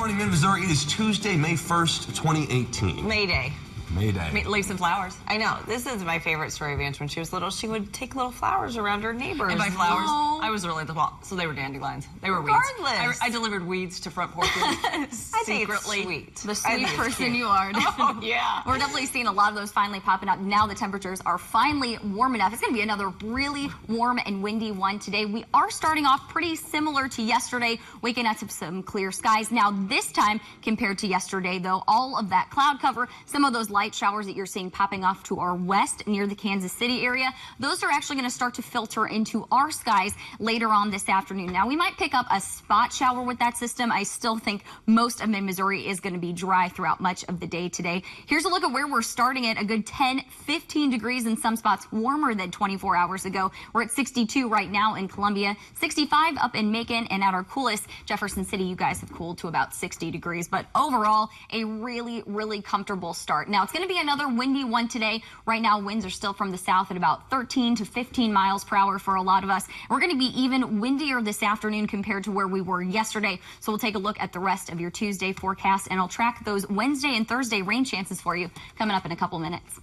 morning in Missouri. It is Tuesday, May 1st, 2018. May Day. May Day. Leave some flowers. I know. This is my favorite story of Vance. When she was little, she would take little flowers around her neighbors. And by flowers, I was really well, so they were dandelions. They were weeds. I delivered weeds to front porches. I think it's sweet. The sweet person you are. Oh, yeah. We're definitely seeing a lot of those finally popping up. Now the temperatures are finally warm enough. It's going to be another really warm and windy one today. We are starting off pretty similar to yesterday, waking up to some clear skies. Now this time, compared to yesterday, though, all of that cloud cover, some of those light showers that you're seeing popping off to our west near the Kansas City area, those are actually going to start to filter into our skies later on this afternoon. Now, we might pick up a spot shower with that system. I still think most of mid-Missouri is going to be dry throughout much of the day today. Here's a look at where we're starting at. A good 10, 15 degrees in some spots, warmer than 24 hours ago. We're at 62 right now in Columbia, 65 up in Macon, and at our coolest, Jefferson City, you guys have cooled to about 60 degrees. But overall, a really, really comfortable start. Now, it's going to be another windy one today. Right now, winds are still from the south at about 13 to 15 miles per hour for a lot of us. We're going to be even windier this afternoon compared to where we were yesterday. So we'll take a look at the rest of your Tuesday forecast, and I'll track those Wednesday and Thursday rain chances for you coming up in a couple minutes.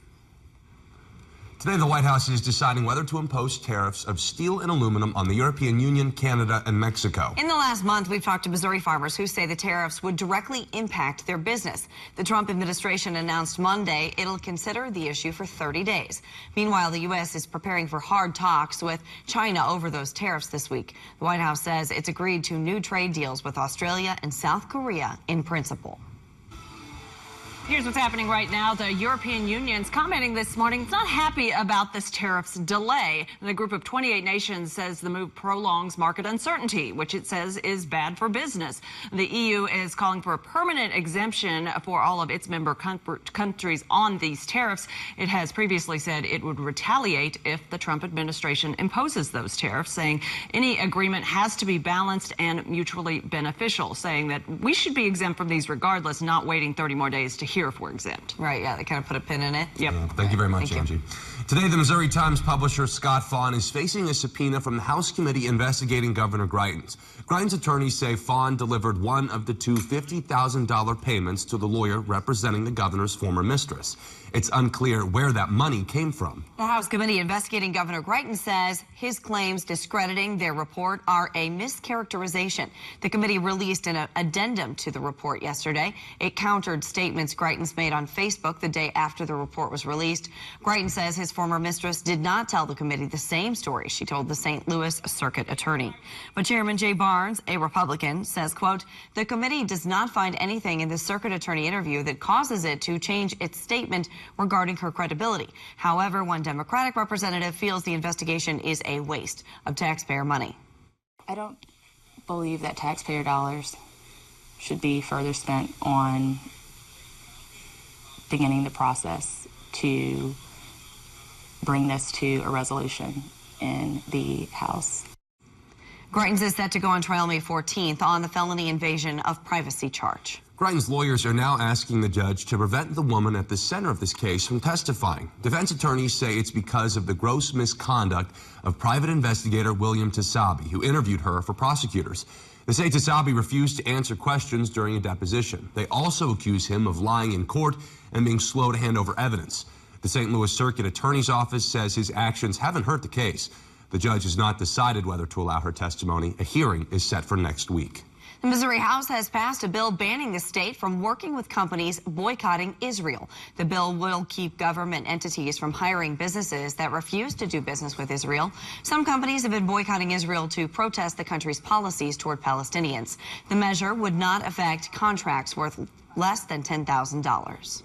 Today, the White House is deciding whether to impose tariffs of steel and aluminum on the European Union, Canada, and Mexico. In the last month, we've talked to Missouri farmers who say the tariffs would directly impact their business. The Trump administration announced Monday it'll consider the issue for 30 days. Meanwhile, the U.S. is preparing for hard talks with China over those tariffs this week. The White House says it's agreed to new trade deals with Australia and South Korea in principle. Here's what's happening right now. The European Union's commenting this morning. It's not happy about this tariffs delay. The group of 28 nations says the move prolongs market uncertainty, which it says is bad for business. The EU is calling for a permanent exemption for all of its member countries on these tariffs. It has previously said it would retaliate if the Trump administration imposes those tariffs, saying any agreement has to be balanced and mutually beneficial, saying that we should be exempt from these regardless, not waiting 30 more days to hear if we're exempt. Right, yeah, they kind of put a pin in it. Yep. Thank you very much, Angie. Today, the Missouri Times publisher Scott Faughn is facing a subpoena from the House committee investigating Governor Greitens. Greitens' attorneys say Faughn delivered one of the two $50,000 payments to the lawyer representing the governor's former mistress. It's unclear where that money came from. The House committee investigating Governor Greitens says his claims discrediting their report are a mischaracterization. The committee released an addendum to the report yesterday. It countered statements Greitens made on Facebook the day after the report was released. Greitens says his former mistress did not tell the committee the same story she told the St. Louis circuit attorney. But Chairman Jay Barnes, a Republican, says, quote, the committee does not find anything in the circuit attorney interview that causes it to change its statement regarding her credibility. However, one Democratic representative feels the investigation is a waste of taxpayer money. I don't believe that taxpayer dollars should be further spent on beginning the process to bring this to a resolution in the House. Greitens is set to go on trial May 14th on the felony invasion of privacy charge. Greitens' lawyers are now asking the judge to prevent the woman at the center of this case from testifying. Defense attorneys say it's because of the gross misconduct of private investigator William Tasabi, who interviewed her for prosecutors. They say Tasabi refused to answer questions during a deposition. They also accuse him of lying in court and being slow to hand over evidence. The St. Louis Circuit Attorney's Office says his actions haven't hurt the case. The judge has not decided whether to allow her testimony. A hearing is set for next week. The Missouri House has passed a bill banning the state from working with companies boycotting Israel. The bill will keep government entities from hiring businesses that refuse to do business with Israel. Some companies have been boycotting Israel to protest the country's policies toward Palestinians. The measure would not affect contracts worth less than $10,000.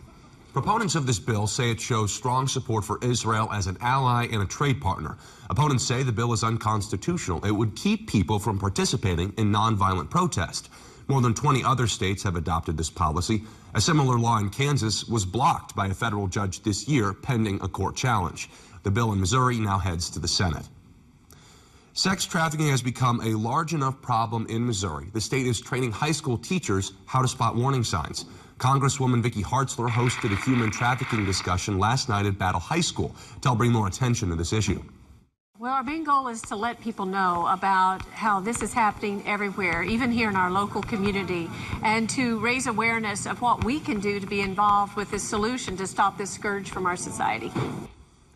Proponents of this bill say it shows strong support for Israel as an ally and a trade partner. Opponents say the bill is unconstitutional. It would keep people from participating in nonviolent protest. More than 20 other states have adopted this policy. A similar law in Kansas was blocked by a federal judge this year pending a court challenge. The bill in Missouri now heads to the Senate. Sex trafficking has become a large enough problem in Missouri. The state is training high school teachers how to spot warning signs. Congresswoman Vicky Hartzler hosted a human trafficking discussion last night at Battle High School to help bring more attention to this issue. Well, our main goal is to let people know about how this is happening everywhere, even here in our local community, and to raise awareness of what we can do to be involved with this solution to stop this scourge from our society.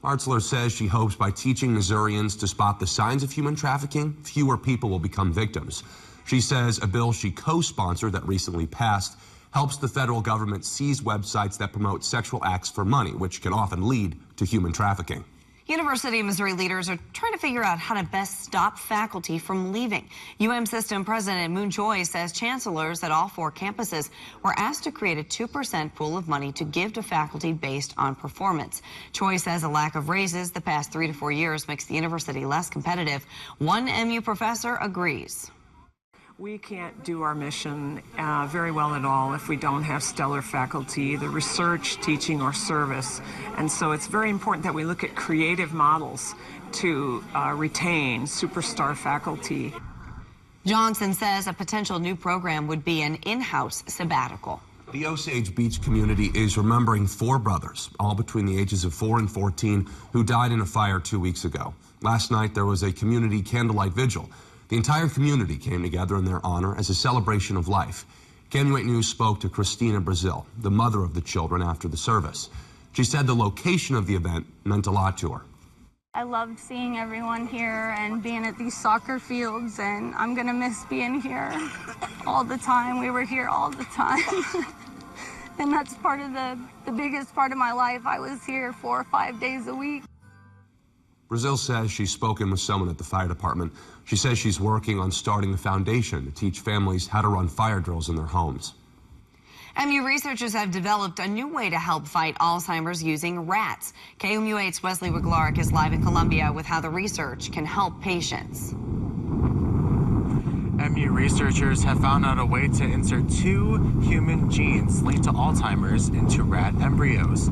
Hartzler says she hopes by teaching Missourians to spot the signs of human trafficking, fewer people will become victims. She says a bill she co-sponsored that recently passed helps the federal government seize websites that promote sexual acts for money, which can often lead to human trafficking. University of Missouri leaders are trying to figure out how to best stop faculty from leaving. UM System President Moon Choi says chancellors at all 4 campuses were asked to create a 2% pool of money to give to faculty based on performance. Choi says a lack of raises the past 3 to 4 years makes the university less competitive. One MU professor agrees. We can't do our mission very well at all if we don't have stellar faculty, the research, teaching, or service. And so it's very important that we look at creative models to retain superstar faculty. Johnson says a potential new program would be an in-house sabbatical. The Osage Beach community is remembering 4 brothers, all between the ages of 4 and 14, who died in a fire 2 weeks ago. Last night, there was a community candlelight vigil. The entire community came together in their honor as a celebration of life. KMU8 News spoke to Christina Brazil, the mother of the children, after the service. She said the location of the event meant a lot to her. I loved seeing everyone here and being at these soccer fields, and I'm going to miss being here all the time. We were here all the time. And that's part of the biggest part of my life. I was here 4 or 5 days a week. Brazil says she's spoken with someone at the fire department. She says she's working on starting a foundation to teach families how to run fire drills in their homes. MU researchers have developed a new way to help fight Alzheimer's using rats. KMU8's Wesley Wiglarek is live in Columbia with how the research can help patients. MU researchers have found out a way to insert 2 human genes linked to Alzheimer's into rat embryos.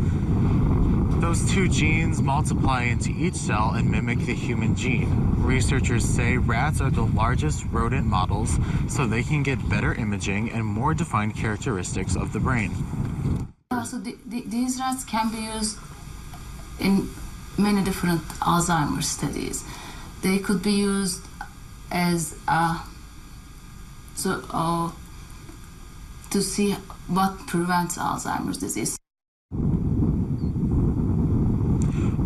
Those 2 genes multiply into each cell and mimic the human gene. Researchers say rats are the largest rodent models, so they can get better imaging and more defined characteristics of the brain. So these rats can be used in many different Alzheimer's studies. They could be used as to see what prevents Alzheimer's disease.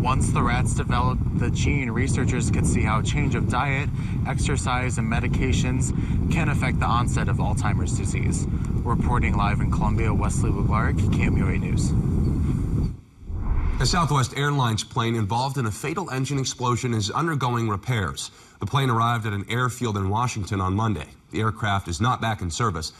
Once the rats develop the gene, researchers could see how a change of diet, exercise, and medications can affect the onset of Alzheimer's disease. Reporting live in Columbia, Wesley Wiglarek, KMU8 News. A Southwest Airlines plane involved in a fatal engine explosion is undergoing repairs. The plane arrived at an airfield in Washington on Monday. The aircraft is not back in service.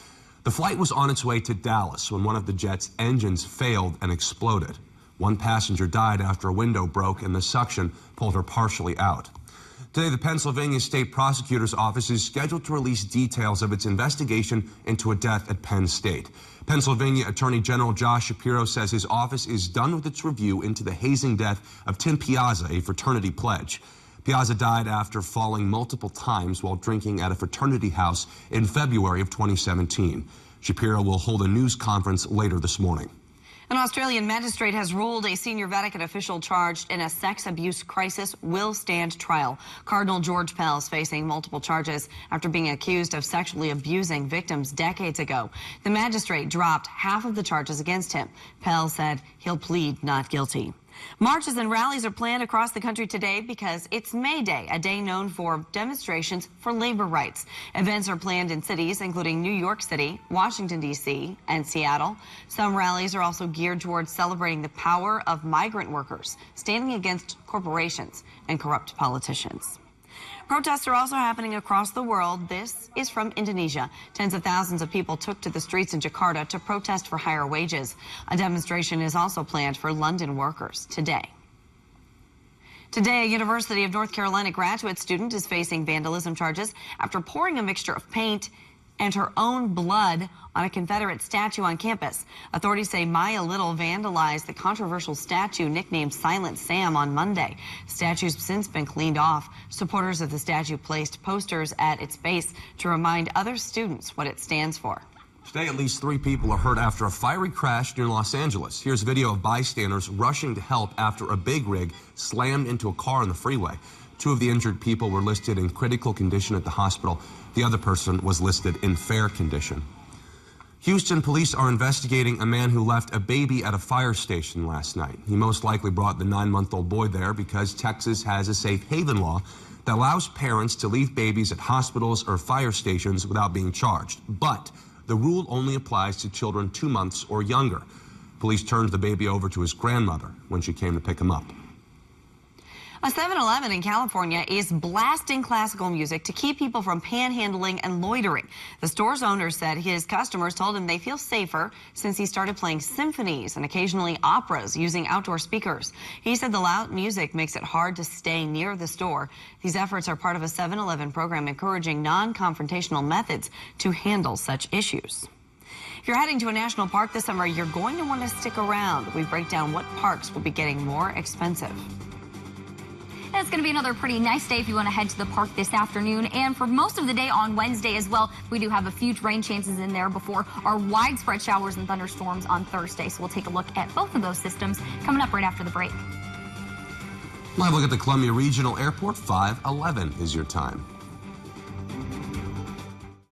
The flight was on its way to Dallas when one of the jet's engines failed and exploded. One passenger died after a window broke and the suction pulled her partially out. Today, the Pennsylvania State Prosecutor's Office is scheduled to release details of its investigation into a death at Penn State. Pennsylvania Attorney General Josh Shapiro says his office is done with its review into the hazing death of Tim Piazza, a fraternity pledge. Piazza died after falling multiple times while drinking at a fraternity house in February of 2017. Shapiro will hold a news conference later this morning. An Australian magistrate has ruled a senior Vatican official charged in a sex abuse crisis will stand trial. Cardinal George Pell is facing multiple charges after being accused of sexually abusing victims decades ago. The magistrate dropped half of the charges against him. Pell said he'll plead not guilty. Marches and rallies are planned across the country today because it's May Day, a day known for demonstrations for labor rights. Events are planned in cities including New York City, Washington, D.C., and Seattle. Some rallies are also geared towards celebrating the power of migrant workers, standing against corporations and corrupt politicians. Protests are also happening across the world. This is from Indonesia. Tens of thousands of people took to the streets in Jakarta to protest for higher wages. A demonstration is also planned for London workers today. Today, a University of North Carolina graduate student is facing vandalism charges after pouring a mixture of paint and her own blood on a Confederate statue on campus. Authorities say Maya Little vandalized the controversial statue nicknamed Silent Sam on Monday. The statue's since been cleaned off. Supporters of the statue placed posters at its base to remind other students what it stands for. Today, at least 3 people are hurt after a fiery crash near Los Angeles. Here's video of bystanders rushing to help after a big rig slammed into a car on the freeway. 2 of the injured people were listed in critical condition at the hospital. The other person was listed in fair condition. Houston police are investigating a man who left a baby at a fire station last night. He most likely brought the 9-month-old boy there because Texas has a safe haven law that allows parents to leave babies at hospitals or fire stations without being charged. But the rule only applies to children 2 months or younger. Police turned the baby over to his grandmother when she came to pick him up. A 7-Eleven in California is blasting classical music to keep people from panhandling and loitering. The store's owner said his customers told him they feel safer since he started playing symphonies and occasionally operas using outdoor speakers. He said the loud music makes it hard to stay near the store. These efforts are part of a 7-Eleven program encouraging non-confrontational methods to handle such issues. If you're heading to a national park this summer, you're going to want to stick around. We break down what parks will be getting more expensive. And it's going to be another pretty nice day if you want to head to the park this afternoon. And for most of the day on Wednesday as well, we do have a few rain chances in there before our widespread showers and thunderstorms on Thursday. So we'll take a look at both of those systems coming up right after the break. Live look at the Columbia Regional Airport. 5:11 is your time.